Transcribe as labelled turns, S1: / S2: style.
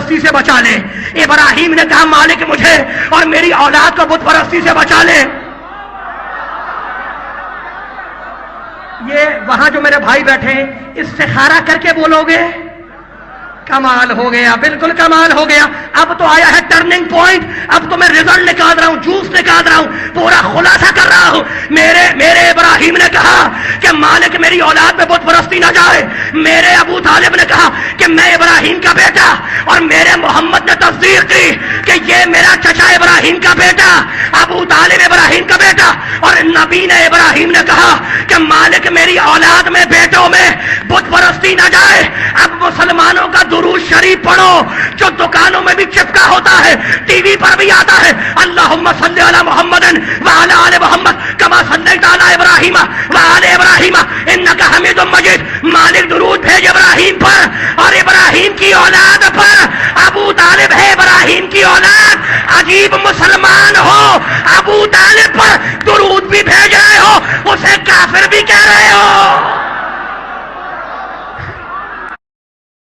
S1: پرستی سے بچا لے. ابراہیم نے کہا مالک مجھے اور میری اولاد کو بت پرستی سے بچا لے. یہ وہاں جو میرے بھائی بیٹھے ہیں استخارہ کر کے بولو گے؟ کمال ہو گیا، بالکل کمال ہو گیا. اب تو آیا ہے ٹرننگ پوائنٹ. اب تو میں رزلٹ نکال رہا ہوں، جوس نکال رہا ہوں، پورا خلاصہ کر رہا ہوں. میرے ابراہیم نے کہا کہ مالک میری اولاد میں بت پرستی نہ جائے. میرے ابو طالب نے کہا کہ میں ابراہیم کا بیٹا، اور میرے محمد نے تصدیق کی کہ یہ میرا چچا ابراہیم کا بیٹا، ابو طالب ابراہیم کا بیٹا. اور نبی نے ابراہیم نے کہا کہ مالک میری اولاد میں بیٹوں میں بت پرستی نہ جائے. اب مسلمانوں کا درود شریف پڑھو جو دکانوں میں بھی چپکا ہوتا ہے، ٹی وی پر بھی آتا ہے. اللہم صلی علی محمد وعلی آل محمد کما صلیت علی ابراہیم وعلی ابراہیم انک حمید مجید. مالک درود بھیج ابراہیم پر اور ابراہیم کی اولاد پر. ابو طالب ہے ابراہیم کی اولاد. عجیب مسلمان ہو، ابو طالب پر درود بھی بھیج رہے ہو، اسے کافر بھی کہہ رہے ہو.